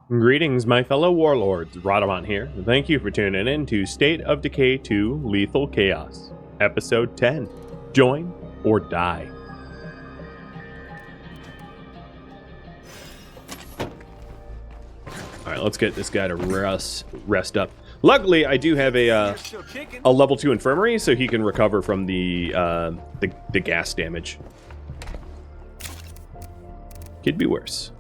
Greetings, my fellow warlords. Radamant here. Thank you for tuning in to State of Decay 2 Lethal Chaos, Episode 10. Join or die. Alright, let's get this guy to rest up. Luckily, I do have a level 2 infirmary, so he can recover from the gas damage. Could be worse.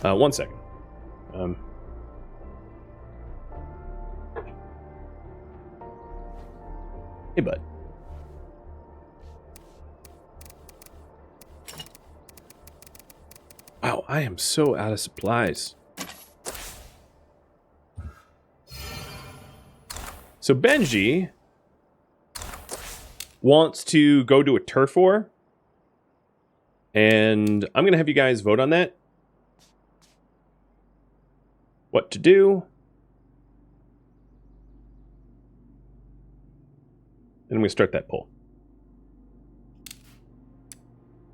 One second. Hey, bud. Wow, I am so out of supplies. So Benji wants to go to a turf war, and I'm going to have you guys vote on that. What to do. And I'm going to start that poll.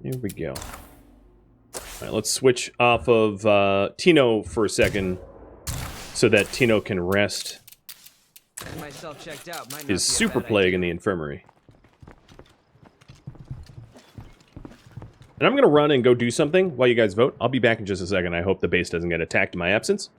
Here we go. All right, let's switch off of Tino for a second so that Tino can rest his super plague in the infirmary. And I'm going to run and go do something while you guys vote. I'll be back in just a second. I hope the base doesn't get attacked in my absence.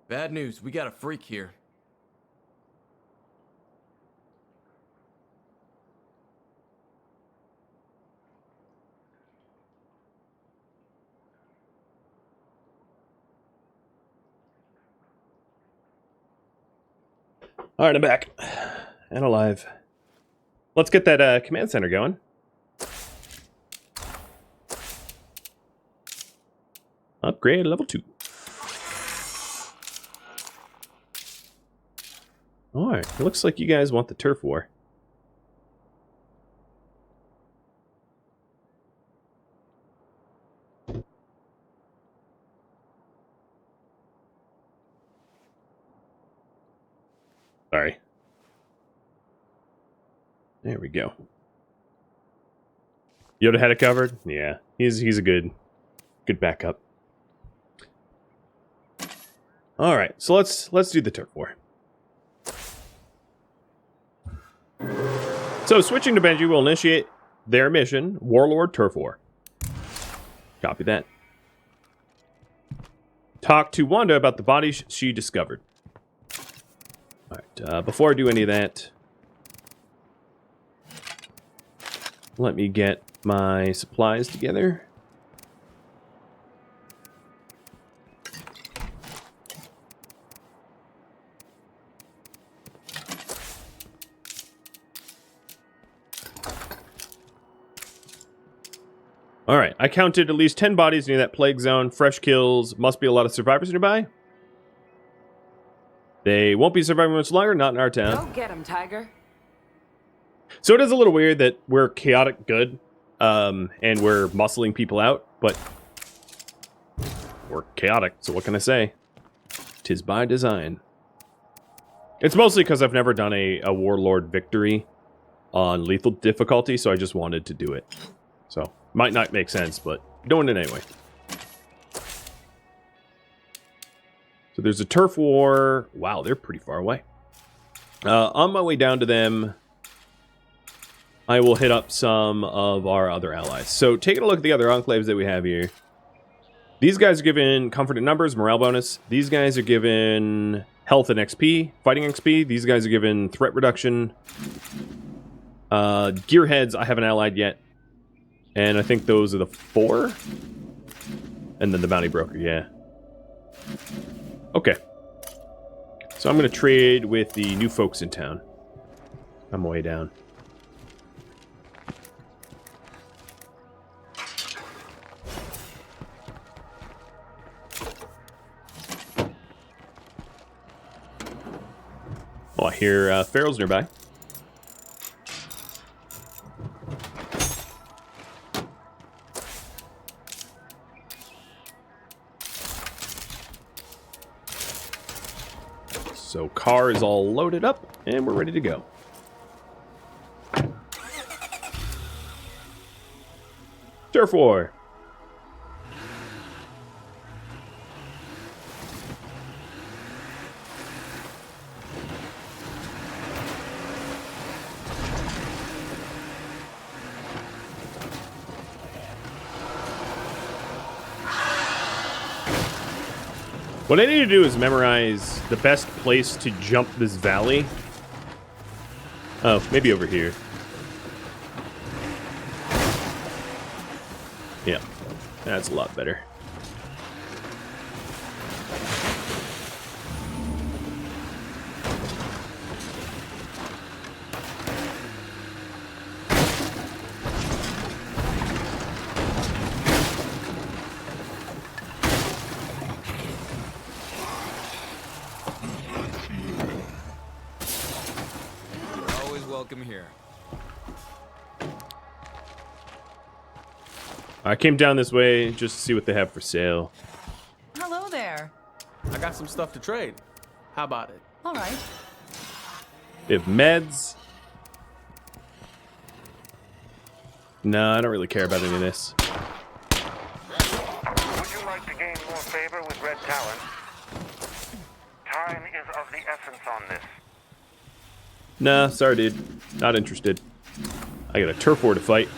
Bad news, we got a freak here. All right, I'm back and alive. Let's get that command center going. Upgrade level 2. All right, it looks like you guys want the turf war. Sorry. There we go. Yoda had it covered? Yeah, he's a good backup. All right, so let's do the turf war. So switching to Benji will initiate their mission, Warlord Turf War. Copy that. Talk to Wanda about the body she discovered. Alright, before I do any of that, let me get my supplies together. Alright, I counted at least 10 bodies near that plague zone. Fresh kills. Must be a lot of survivors nearby. They won't be surviving much longer, not in our town. Go get him, Tiger. So it is a little weird that we're chaotic good, and we're muscling people out, but we're chaotic, so what can I say? 'Tis by design. It's mostly because I've never done a Warlord victory on lethal difficulty, so I just wanted to do it. So, might not make sense, but doing it anyway. So there's a turf war. Wow, they're pretty far away. On my way down to them, I will hit up some of our other allies. So taking a look at the other enclaves that we have here. These guys are given comfort in numbers, morale bonus. These guys are given health and XP, fighting XP. These guys are given threat reduction. Gearheads, I haven't allied yet. And I think those are the 4. And then the bounty broker, yeah. Okay. So I'm going to trade with the new folks in town. On my way down. Oh, I hear Pharaoh's nearby. So car is all loaded up, and we're ready to go. Turf war. What I need to do is memorize the best place to jump this valley. Oh, maybe over here. Yeah, that's a lot better. Welcome here. I came down this way just to see what they have for sale. Hello there. I got some stuff to trade. How about it? All right. They have meds. No, I don't really care about any of this. Would you like to gain more favor with Red Talon? Time is of the essence on this. Nah, sorry, dude. Not interested. I got a turf war to fight.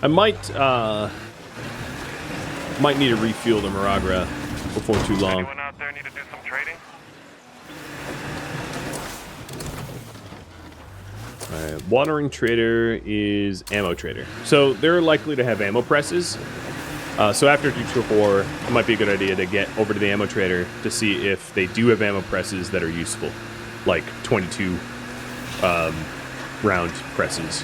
I might need to refuel the Maragra before too long. Anyone out there need to do some trading? Alright, watering trader is ammo trader. So they're likely to have ammo presses. So after Tutor 4, it might be a good idea to get over to the ammo trader to see if they do have ammo presses that are useful. Like 22 round presses.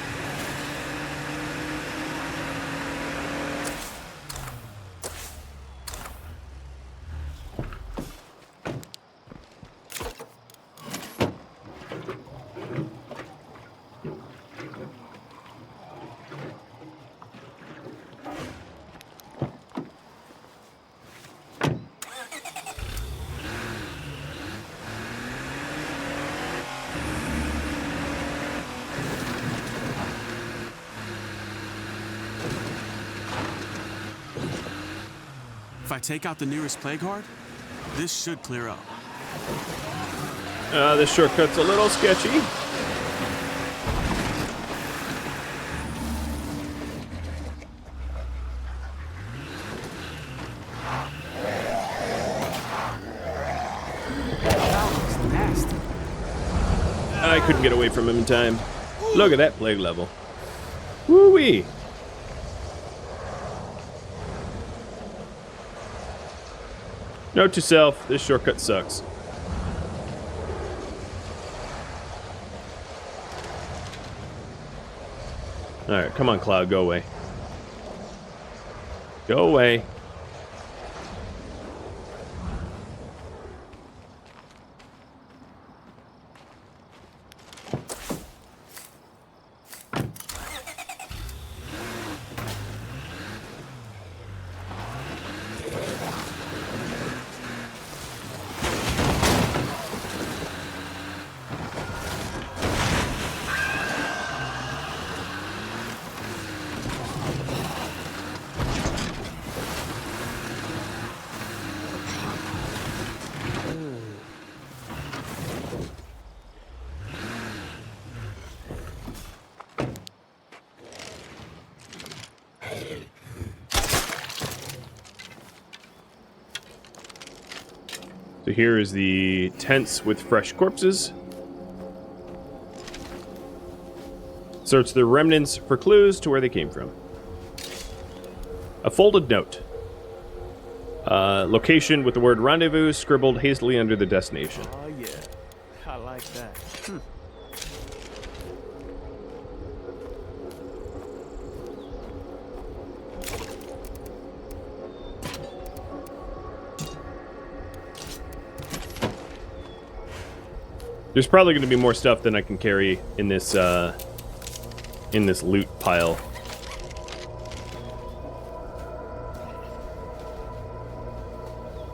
If I take out the nearest plague horde, this should clear up. This shortcut's a little sketchy. Nasty. I couldn't get away from him in time. Look at that plague level. Woo-wee. Note to self, this shortcut sucks. Alright, come on, Cloud, go away. Go away. So here is the tents with fresh corpses. Search the remnants for clues to where they came from. A folded note. Location with the word rendezvous scribbled hastily under the destination. Oh yeah, I like that. There's probably going to be more stuff than I can carry in this loot pile.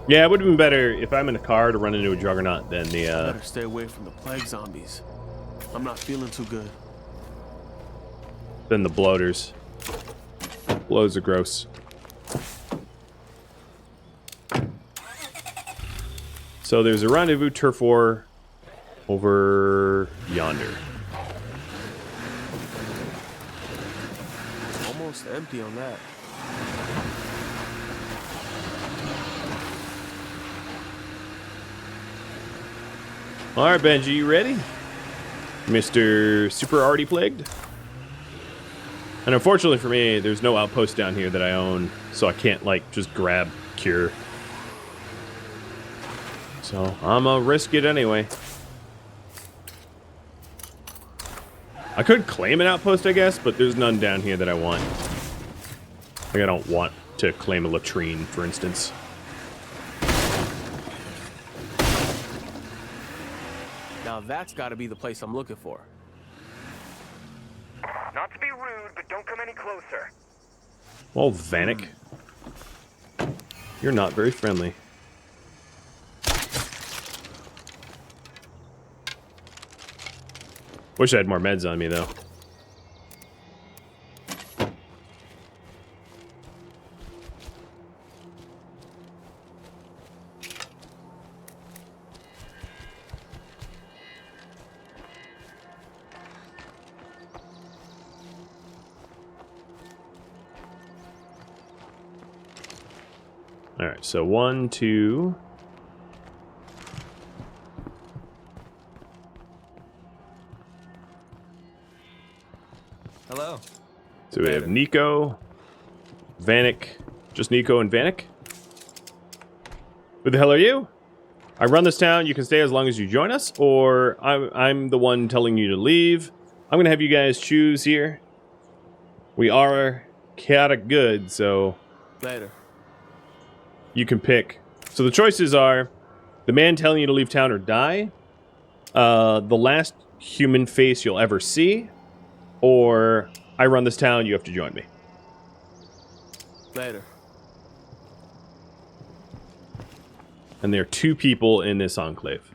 Yeah, it would have been better if I'm in a car to run into a juggernaut than the Better stay away from the plague zombies. I'm not feeling too good. than the bloaters. Blows are gross. So there's a rendezvous turf war over yonder. Almost empty on that. All right, Benji, you ready? Mr. Super Already Plagued? And unfortunately for me, there's no outpost down here that I own, so I can't, like, just grab Cure. So, I'm gonna risk it anyway. I could claim an outpost, I guess, but there's none down here that I want. Like, I don't want to claim a latrine, for instance. Now that's got to be the place I'm looking for. Not to be rude, but don't come any closer. Well, Vanek. You're not very friendly. Wish I had more meds on me, though. Alright, so 1, 2... Hello. So we have Nico, Vanek, just Nico and Vanek. Who the hell are you? I run this town, you can stay as long as you join us, or I'm the one telling you to leave. I'm gonna have you guys choose here. We are chaotic good, so... Later. You can pick. So the choices are the man telling you to leave town or die, the last human face you'll ever see, or I run this town, you have to join me. Later. And there are 2 people in this enclave.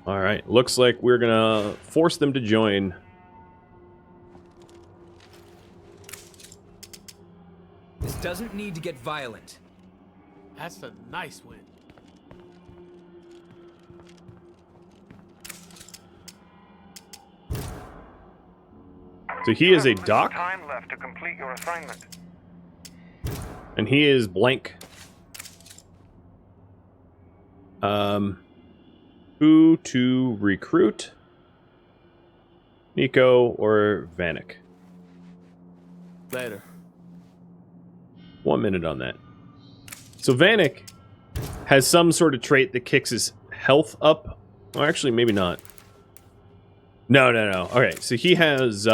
Alright, looks like we're gonna force them to join. This doesn't need to get violent. That's a nice win. So he is a Little doc, time left to complete your assignment. and he is blank. Who to recruit? Nico or Vanek? Later. 1 minute on that. So Vanek has some sort of trait that kicks his health up. Well, actually, maybe not. No. Okay, so he has...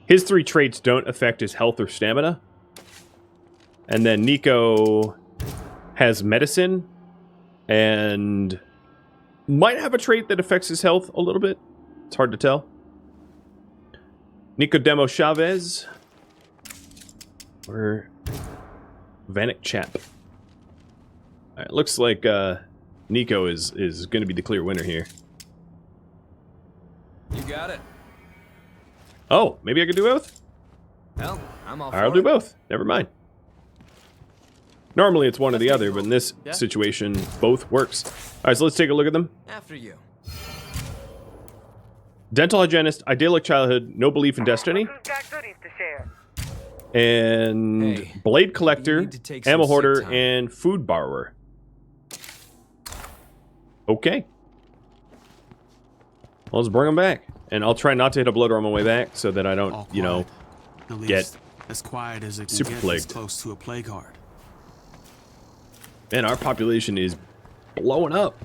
his 3 traits don't affect his health or stamina. And then Nico has medicine and might have a trait that affects his health a little bit. It's hard to tell. Nicodemo Chavez. Or Vanek Chap. Alright, looks like Nico is going to be the clear winner here. You got it. Oh, maybe I could do both? Hell, I'm all for I'll do it. both. Never mind. Normally it's one or the Let's other, take but in both. this Yeah. situation, both works. Alright, so let's take a look at them. After you. Dental hygienist, idyllic childhood, no belief in destiny. Who's got goodies to share? And Hey, blade collector, you need to take some ammo sick hoarder, time. and food borrower. Okay. Well, let's bring them back. And I'll try not to hit a bloater on my way back so that I don't, All you know, quiet. At get least as quiet as it can super get plagued. this close to a plague horde. man, our population is blowing up.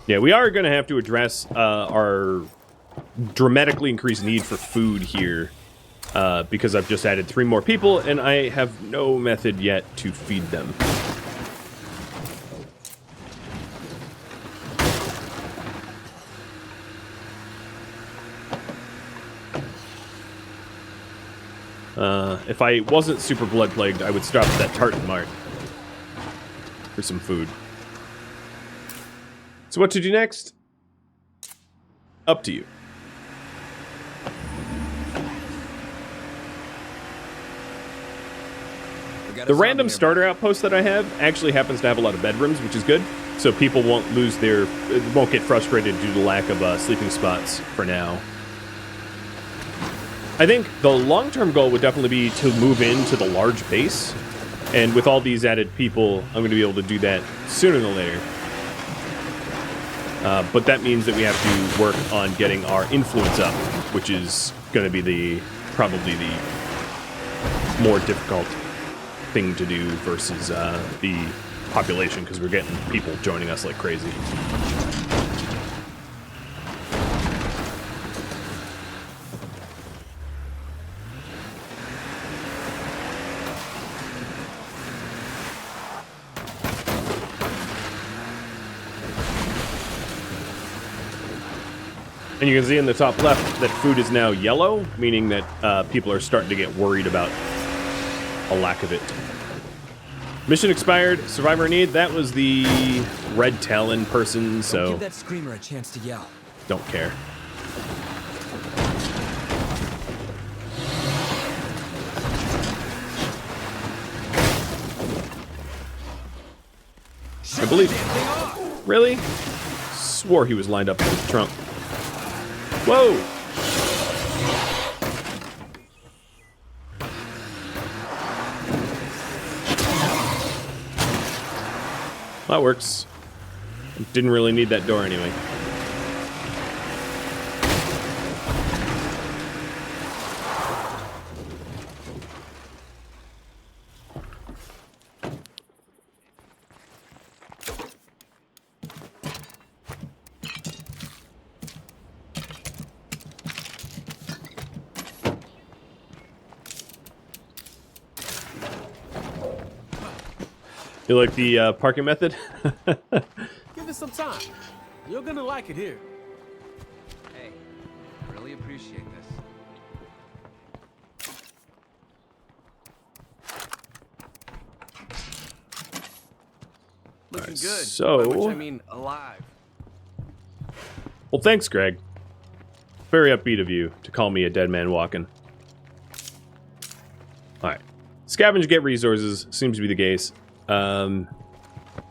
Yeah, we are going to have to address our dramatically increased need for food here because I've just added 3 more people, and I have no method yet to feed them. If I wasn't super blood plagued, I would stop at that tartan mart for some food. So what to do next? Up to you. The random starter outpost that I have actually happens to have a lot of bedrooms, which is good. So people won't won't get frustrated due to lack of sleeping spots for now. I think the long-term goal would definitely be to move into the large base. And with all these added people, I'm going to be able to do that sooner than later. But that means that we have to work on getting our influence up, which is going to be probably the more difficult thing to do versus the population, because we're getting people joining us like crazy. And you can see in the top left that food is now yellow, meaning that people are starting to get worried about a lack of it. Mission expired. Survivor in need. That was the red talon person, so Give that screamer a chance to yell. don't care. I believe. Really? Swore he was lined up in the trunk. Whoa! That works. Didn't really need that door anyway. You like the parking method? Give it some time. You're gonna like it here. Hey, really appreciate this. Looking Alright, good. so- By which I mean alive. Well, thanks, Greg. Very upbeat of you to call me a dead man walking. Alright. Scavenge, get resources. Seems to be the case.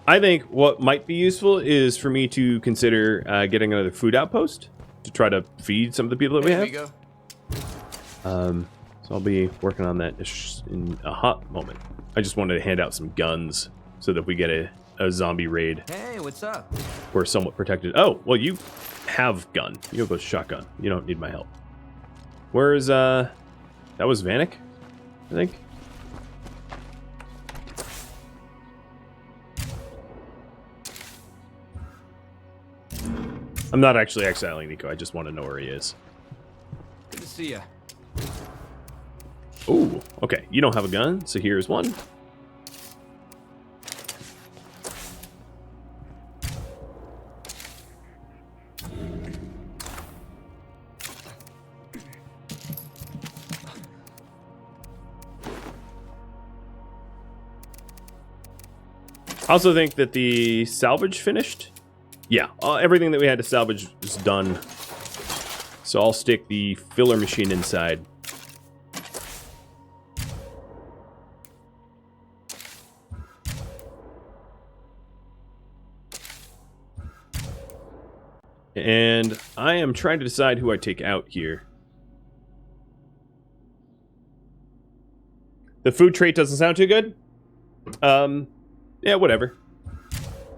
I think what might be useful is for me to consider getting another food outpost to try to feed some of the people that we Here have. we go. So I'll be working on that in a hot moment. I just wanted to hand out some guns so that if we get a zombie raid, Hey, what's up? we're somewhat protected. Oh, well, you have gun. You have a shotgun. You don't need my help. Where's, that was Vanek, I think? I'm not actually exiling Nico. I just want to know where he is. Good to see ya. Ooh, okay. You don't have a gun, so here's one. I also think that the salvage finished. Yeah, everything that we had to salvage is done. So I'll stick the filler machine inside. And I am trying to decide who I take out here. The food trait doesn't sound too good. Yeah, whatever.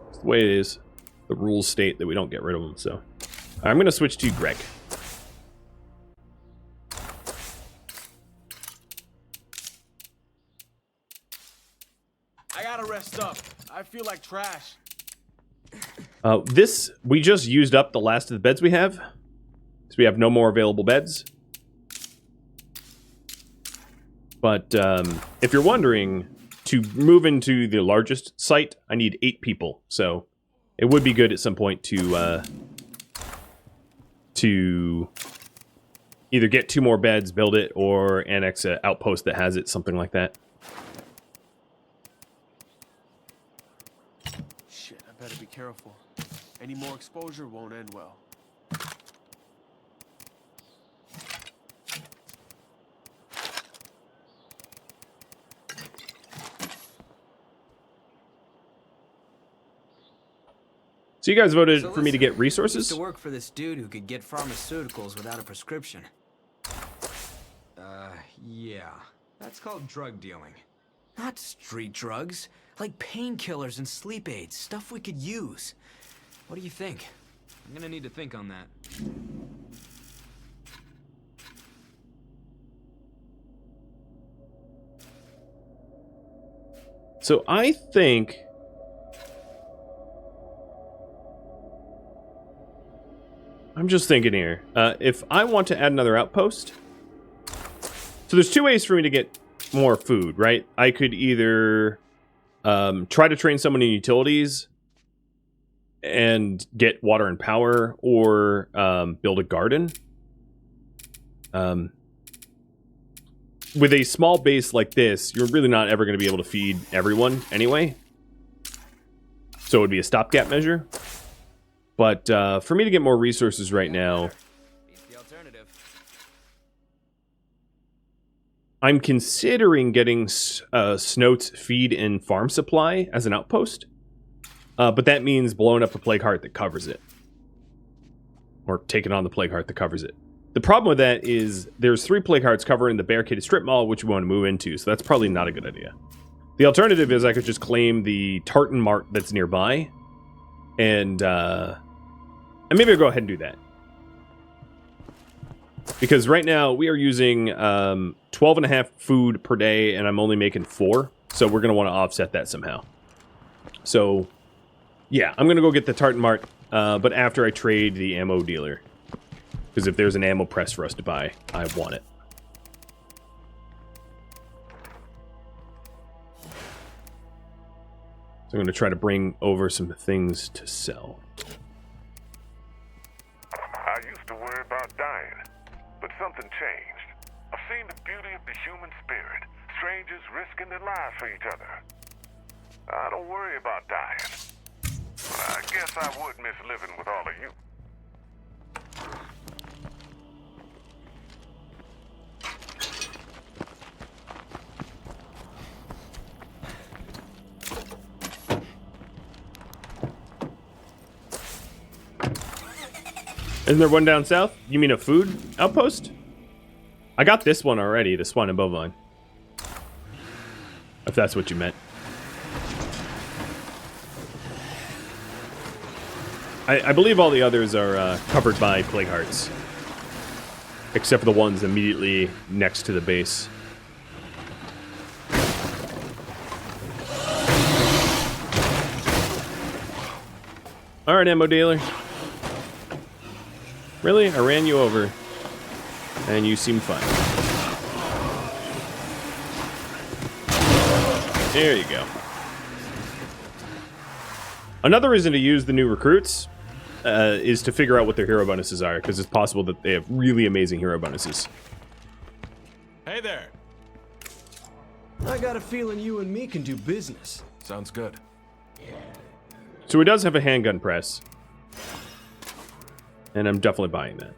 It's the way it is. The rules state that we don't get rid of them, so. I'm going to switch to Greg. I gotta rest up. I feel like trash. We just used up the last of the beds we have. So we have no more available beds. But if you're wondering, to move into the largest site, I need 8 people. So it would be good at some point to either get 2 more beds, build it, or annex an outpost that has it, something like that. Shit, I better be careful. Any more exposure won't end well. So you guys voted So for me to get resources? used to work for this dude who could get pharmaceuticals without a prescription. Yeah. That's called drug dealing. Not street drugs. Like painkillers and sleep aids. Stuff we could use. What do you think? I'm gonna need to think on that. So I think... I'm just thinking here. If I want to add another outpost... So there's 2 ways for me to get more food, right? I could either try to train someone in utilities and get water and power, or build a garden. With a small base like this, you're really not ever going to be able to feed everyone anyway. So it would be a stopgap measure. But for me to get more resources right now, The alternative. I'm considering getting Snoat's feed and farm supply as an outpost. But that means blowing up a plague heart that covers it. Or taking on the plague heart that covers it. The problem with that is there's 3 plague hearts covering the barricaded strip mall, which we want to move into, so that's probably not a good idea. The alternative is I could just claim the tartan mart that's nearby, and maybe I'll go ahead and do that. Because right now we are using 12.5 food per day, and I'm only making 4, so we're going to want to offset that somehow. So, yeah, I'm going to go get the tartan mart, but after I trade the ammo dealer. Because if there's an ammo press for us to buy, I want it. So I'm going to try to bring over some things to sell. I used to worry about dying, but something changed. I've seen the beauty of the human spirit, strangers risking their lives for each other. I don't worry about dying. But I guess I would miss living with all of you. Isn't there one down south? You mean a food outpost? I got this one already, the Swan and Bovine. If that's what you meant. I believe all the others are covered by plague hearts. Except for the ones immediately next to the base. Alright, ammo dealer. Really? I ran you over. And you seem fine. There you go. Another reason to use the new recruits is to figure out what their hero bonuses are, because it's possible that they have really amazing hero bonuses. Hey there. I got a feeling you and me can do business. Sounds good. So he does have a handgun press. And I'm definitely buying that.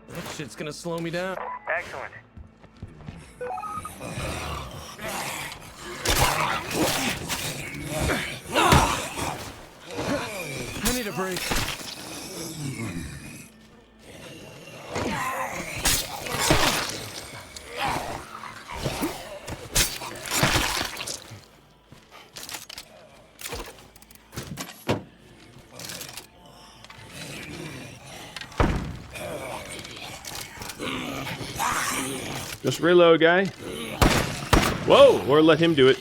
That shit's gonna slow me down. Excellent. I need a break. Just reload, guy. Whoa, or let him do it.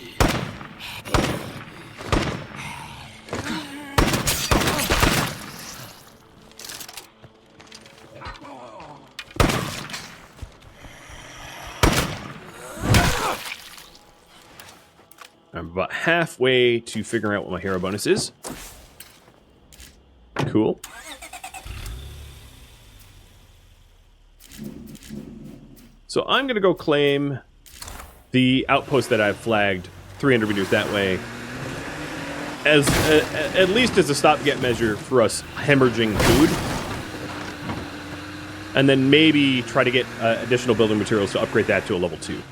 halfway to figuring out what my hero bonus is. Cool. So I'm going to go claim the outpost that I've flagged 300 meters that way, as at least as a stopgap measure for us hemorrhaging food. And then maybe try to get additional building materials to upgrade that to a level 2.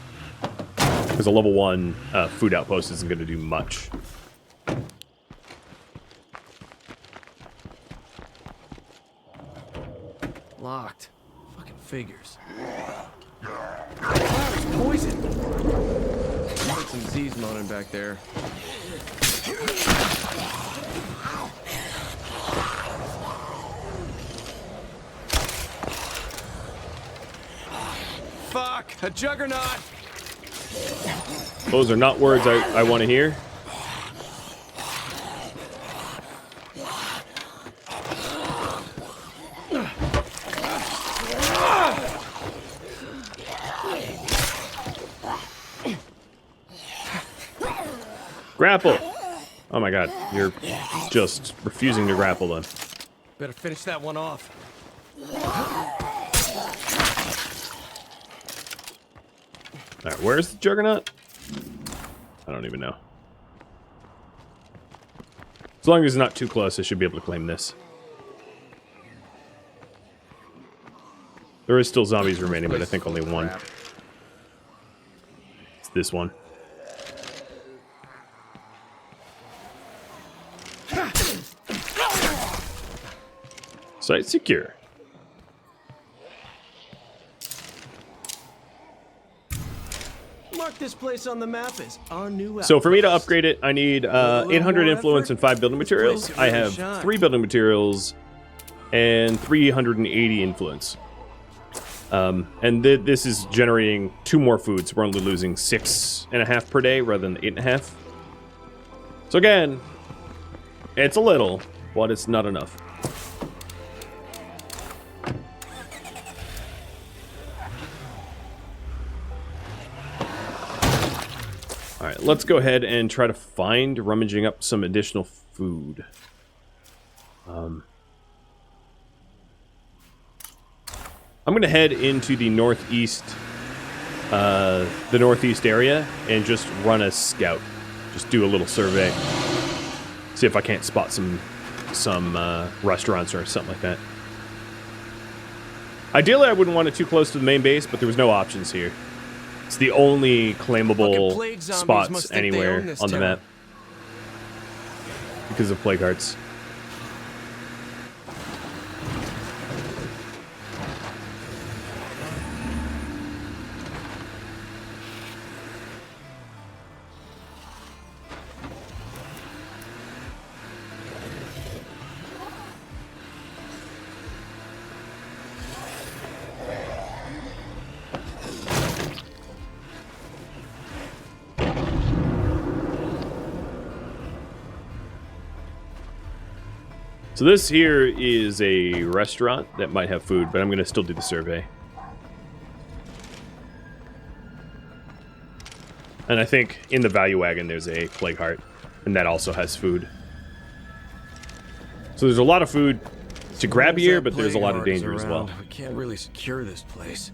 Because a level 1 food outpost isn't going to do much. Locked. Fucking figures. There's poison. Heard some Z's moaning back there. Fuck! A juggernaut! Those are not words I want to hear. Grapple! Oh my god, you're just refusing to grapple then. Better finish that one off. Alright, where's the Juggernaut? I don't even know. As long as it's not too close, I should be able to claim this. There is still zombies remaining, but I think only one. It's this one. Site secure. Mark this place on the map as our new So for me to upgrade it, I need 800 influence and 5 building materials. I have 3 building materials and 380 influence. And this is generating 2 more food, so we're only losing 6.5 per day rather than 8.5. So again, it's a little, but it's not enough. Alright, let's go ahead and try to find rummaging up some additional food. I'm going to head into the northeast area and just run a scout. Just do a little survey. See if I can't spot some restaurants or something like that. Ideally, I wouldn't want it too close to the main base, but there was no options here. It's the only claimable spots anywhere on the map because of plague hearts. So this here is a restaurant that might have food, but I'm going to still do the survey. And I think in the value wagon there's a plague heart, and that also has food. So there's a lot of food to grab here, but there's a lot of danger as well. We can't really secure this place.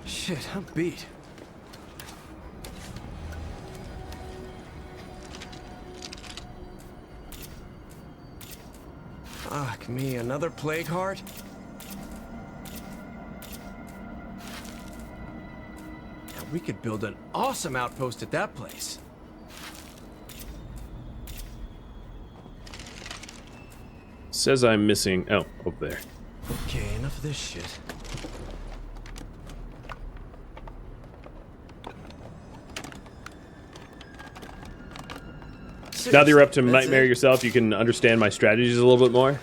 Shit, I'm beat. Fuck me, another plague heart? Yeah, we could build an awesome outpost at that place. Says I'm missing... Oh, over there. Okay, enough of this shit. Now that you're up to nightmare yourself, you can understand my strategies a little bit more.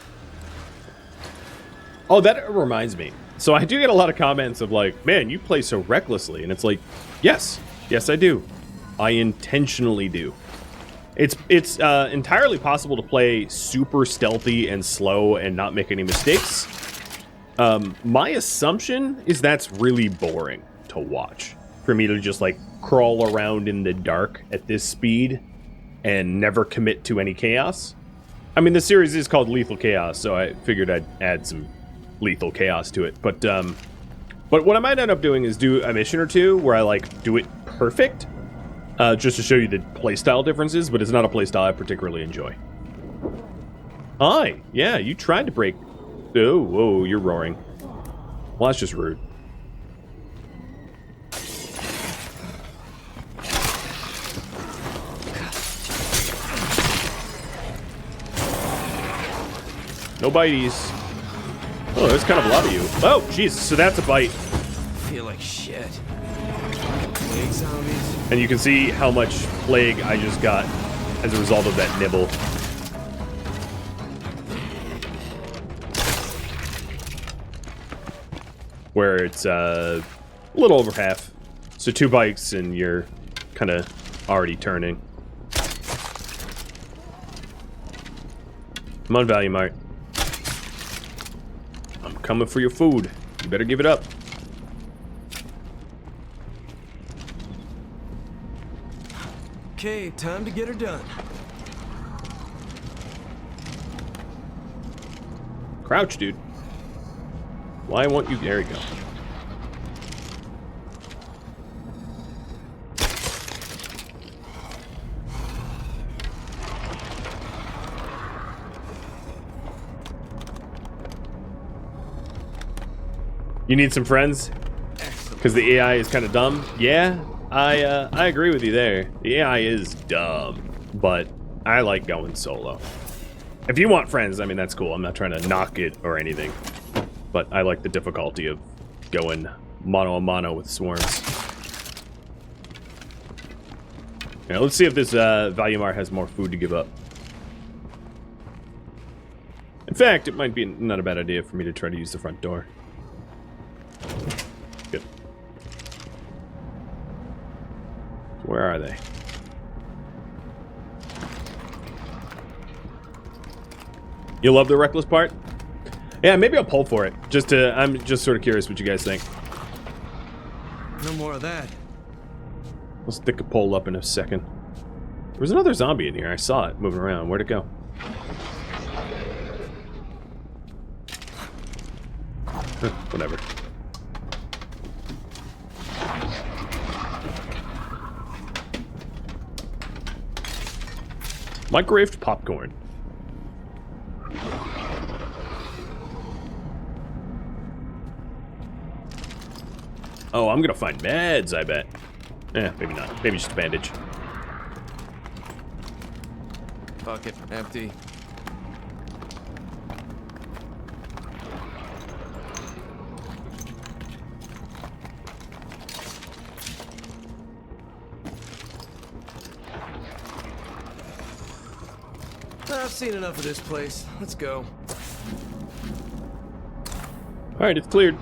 Oh, that reminds me. So I do get a lot of comments of like, man, you play so recklessly. And it's like, yes, I do. I intentionally do. It's entirely possible to play super stealthy and slow and not make any mistakes. My assumption is that's really boring to watch. For me to just like crawl around in the dark at this speed and never commit to any chaos. I mean, the series is called Lethal Chaos, so I figured I'd add some lethal chaos to it. But what I might end up doing is do a mission or two where I like do it perfect. Just to show you the playstyle differences, but it's not a playstyle I particularly enjoy. Hi. Yeah, you tried to break... Oh, whoa, you're roaring. Well, that's just rude. No bites. Oh, there's kind of a lot of you. Oh, Jesus, so that's a bite. I feel like shit. Plague zombies. And you can see how much plague I just got as a result of that nibble. Where it's a little over half. So 2 bites and you're kind of already turning. Come on, Value Mart. I'm coming for your food. You better give it up. Okay, time to get her done. Crouch, dude. Why won't you? There we go. You need some friends? Because the AI is kind of dumb? Yeah, I agree with you there. The AI is dumb, but I like going solo. If you want friends, I mean, that's cool. I'm not trying to knock it or anything. But I like the difficulty of going mano-a-mano with swarms. Now, let's see if this Value Mart has more food to give up. In fact, it might be not a bad idea for me to try to use the front door. Good. Where are they? You love the reckless part? Yeah, maybe I'll pull for it. I'm just sort of curious what you guys think. No more of that. I'll stick a pole up in a second. There was another zombie in here. I saw it moving around. Where'd it go? Whatever. Microwaved popcorn. Oh, I'm gonna find meds, I bet. Eh, maybe not. Maybe just a bandage. Bucket empty. I've seen enough of this place. Let's go. Alright, it's cleared.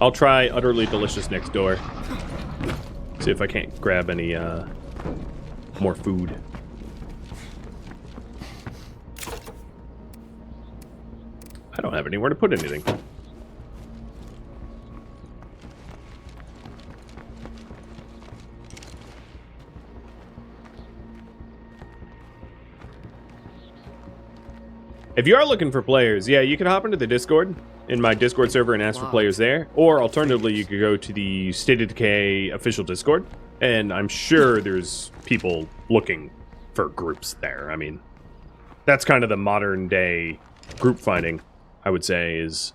I'll try Utterly Delicious next door. See if I can't grab any more food. I don't have anywhere to put anything. If you are looking for players, yeah, you can hop into the Discord, in my Discord server, and ask for players there. Or alternatively, you could go to the State of Decay official Discord, and I'm sure there's people looking for groups there. I mean, that's kind of the modern day group finding, I would say, is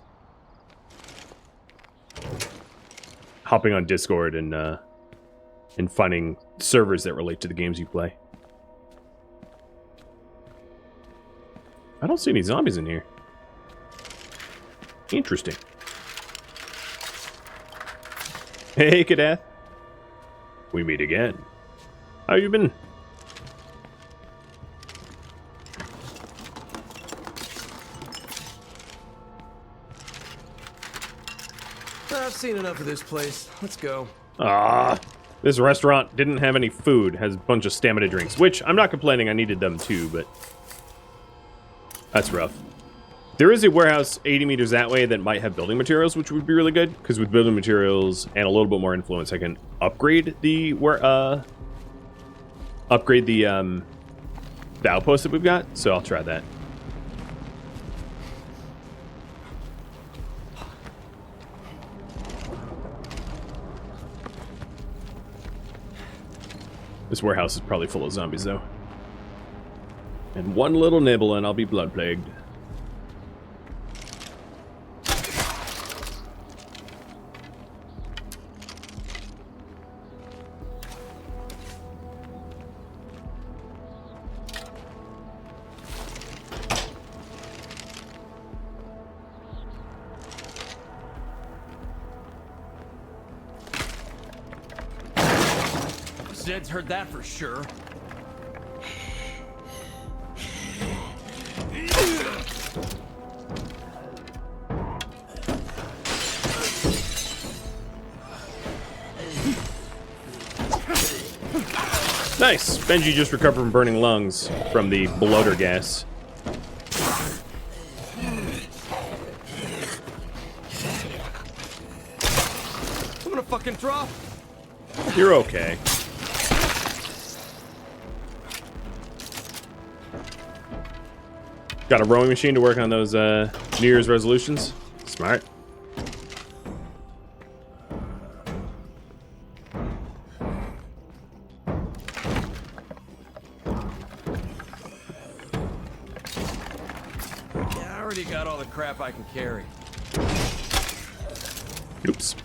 hopping on Discord and finding servers that relate to the games you play. I don't see any zombies in here. Interesting. Hey, Kadath. We meet again. How you been? seen enough of this place. Let's go. Ah, this restaurant didn't have any food. Has a bunch of stamina drinks, which I'm not complaining. I needed them too, but that's rough. There is a warehouse 80 meters that way that might have building materials, which would be really good, because with building materials and a little bit more influence, I can upgrade the outpost that we've got. So I'll try that. This warehouse is probably full of zombies, though. And one little nibble and I'll be blood plagued. Zed's heard that for sure. Nice! Benji just recovered from burning lungs from the bloater gas. I'm gonna fucking drop. You're okay. Got a rowing machine to work on those New Year's resolutions. Smart. Yeah, I already got all the crap I can carry. Oops.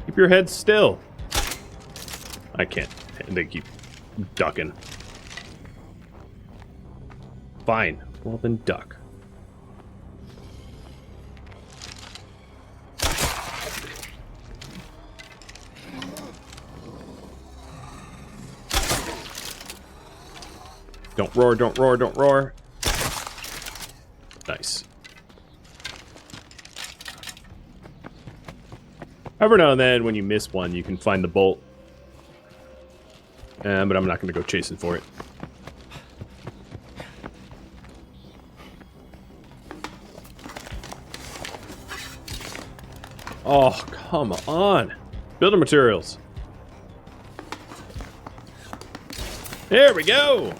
Keep your head still. I can't. They keep ducking. Fine. Well then duck. Don't roar, don't roar, don't roar. Nice. Every now and then, when you miss one, you can find the bolt. But I'm not going to go chasing for it. Oh, come on. Building materials. There we go.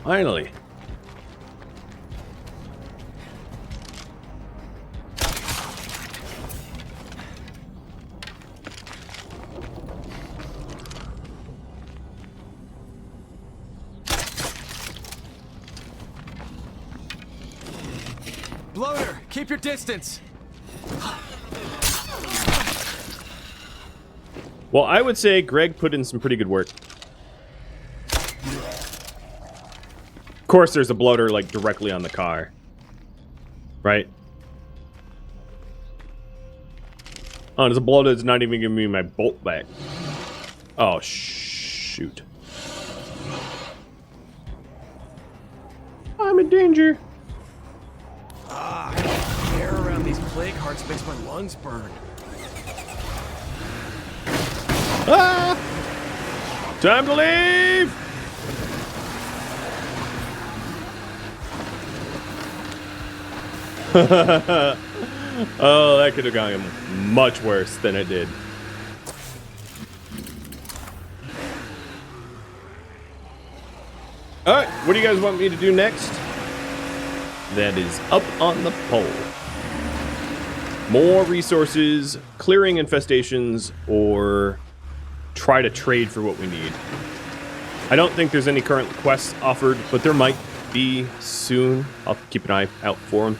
Finally. Bloater, keep your distance. Well, I would say Greg put in some pretty good work. Of course, there's a bloater, like, directly on the car. Right? Oh, there's a bloater that's not even giving me my bolt back. Oh, shoot. I'm in danger. Air around these plague hearts makes my lungs burn. Ah! Time to leave! Oh, that could have gone much worse than it did. Alright, what do you guys want me to do next? That is up on the pole. More resources, clearing infestations, or try to trade for what we need. I don't think there's any current quests offered, but there might be soon. I'll keep an eye out for them.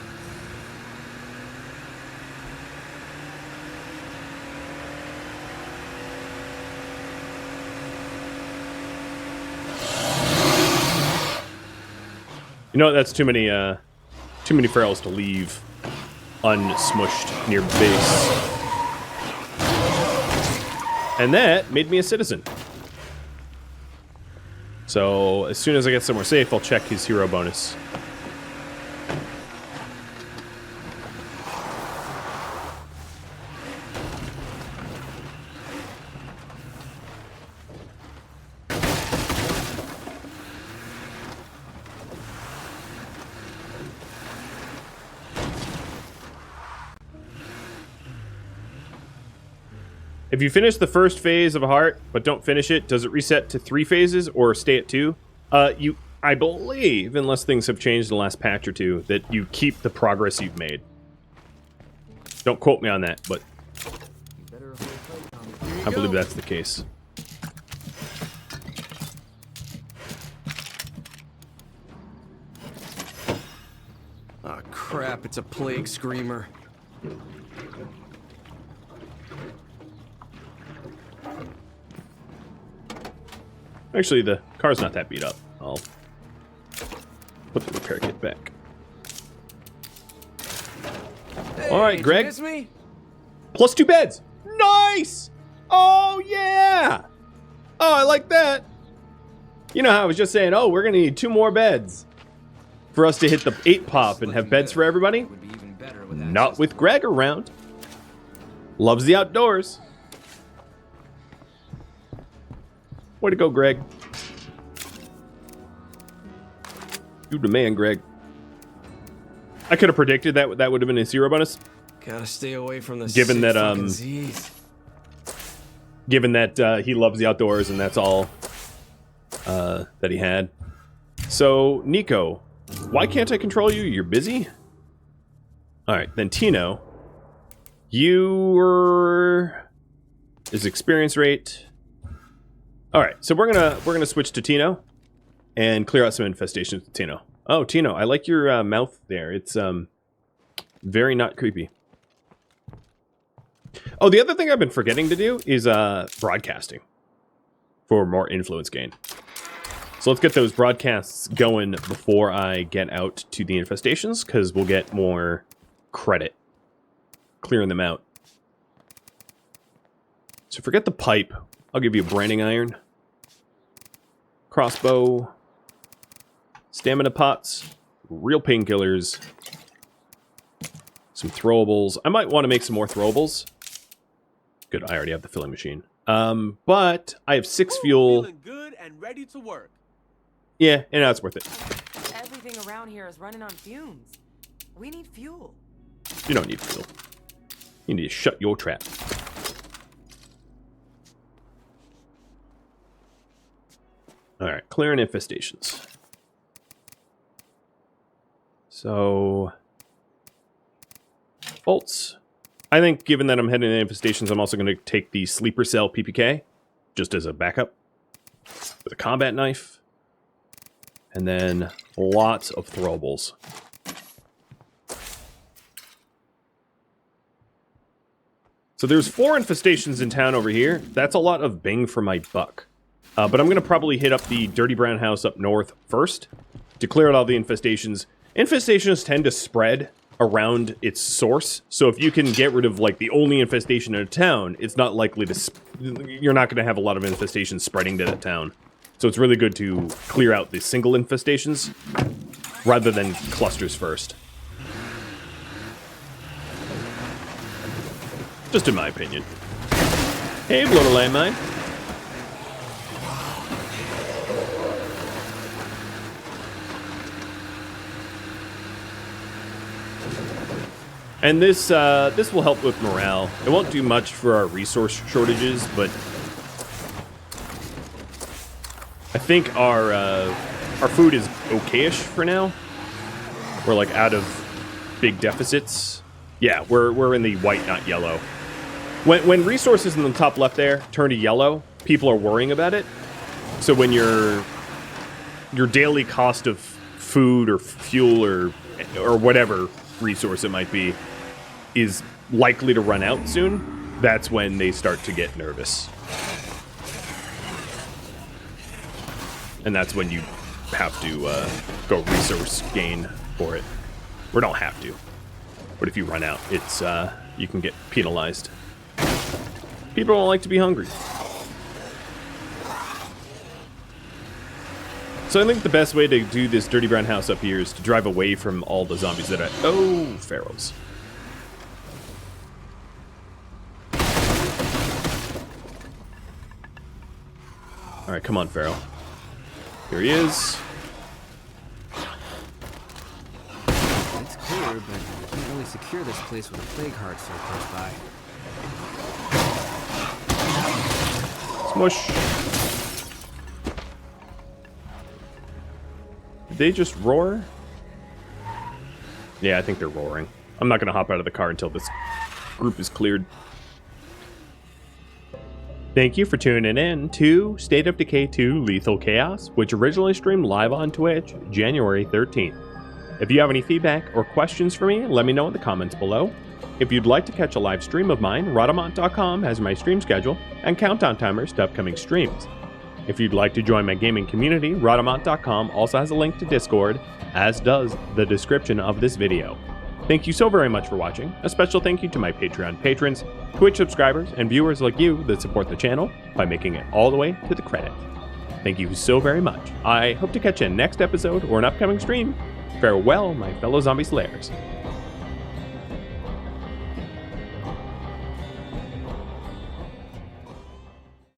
You know, that's too many ferals to leave unsmushed near base. And that made me a citizen. So as soon as I get somewhere safe, I'll check his hero bonus. If you finish the first phase of a heart, but don't finish it, does it reset to 3 phases or stay at 2? I believe, unless things have changed in the last patch or two, that you keep the progress you've made. Don't quote me on that, but I believe that's the case. Oh crap, it's a plague screamer. Actually, the car's not that beat up. I'll put the repair kit back. Hey, All right, did Greg. you miss me? Plus 2 beds. Nice! Oh, yeah! Oh, I like that. You know how I was just saying, oh, we're going to need 2 more beds for us to hit the 8 pop and have beds for everybody? Would be even better with Not access with to- Greg around. Loves the outdoors. Way to go, Greg. You the man, Greg. I could have predicted that that would have been his hero bonus. Gotta stay away from the Given sick that, fucking Z's. Given that he loves the outdoors and that's all that he had. So, Nico, why can't I control you? You're busy? Alright, then Tino. His experience rate. Alright, so we're gonna switch to Tino and clear out some infestations with Tino. Oh, Tino, I like your mouth there. It's very not creepy. Oh, the other thing I've been forgetting to do is broadcasting for more influence gain. So let's get those broadcasts going before I get out to the infestations, because we'll get more credit clearing them out. So forget the pipe. I'll give you a branding iron, crossbow, stamina pots, real painkillers, some throwables. I might want to make some more throwables. Good, I already have the filling machine. But I have 6 fuel. Feeling good and ready to work. Yeah, and that's worth it. Everything around here is running on fumes. We need fuel. You don't need fuel. You need to shut your trap. Alright, clearing infestations. So, bolts. I think given that I'm heading to infestations, I'm also going to take the sleeper cell PPK just as a backup with a combat knife. And then lots of throwables. So there's 4 infestations in town over here. That's a lot of bang for my buck. But I'm going to probably hit up the Dirty Brown House up north first to clear out all the infestations. Infestations tend to spread around its source. So if you can get rid of like the only infestation in a town, it's not likely to... You're not going to have a lot of infestations spreading to that town. So it's really good to clear out the single infestations rather than clusters first. Just in my opinion. Hey, blow the landmine. And this will help with morale. It won't do much for our resource shortages, but I think our food is okay-ish for now. We're like out of big deficits. Yeah, we're in the white, not yellow. When resources in the top left there turn to yellow, people are worrying about it. So when your daily cost of food or fuel or whatever resource it might be is likely to run out soon, that's when they start to get nervous. And that's when you have to go resource gain for it. Or don't have to. But if you run out, it's you can get penalized. People don't like to be hungry. So I think the best way to do this dirty brown house up here is to drive away from all the zombies that oh, pharaohs. Alright, come on, Pharaoh. Here he is. It's clear, but I can't really secure this place with a plague heart so close by. Smush. Did they just roar? Yeah, I think they're roaring. I'm not going to hop out of the car until this group is cleared. Thank you for tuning in to State of Decay 2 Lethal Chaos, which originally streamed live on Twitch January 13th. If you have any feedback or questions for me, let me know in the comments below. If you'd like to catch a live stream of mine, Rhodamont.com has my stream schedule and countdown timers to upcoming streams. If you'd like to join my gaming community, Rhodamont.com also has a link to Discord, as does the description of this video. Thank you so very much for watching. A special thank you to my Patreon patrons, Twitch subscribers, and viewers like you that support the channel by making it all the way to the credit. Thank you so very much. I hope to catch you in next episode or an upcoming stream. Farewell, my fellow zombie slayers.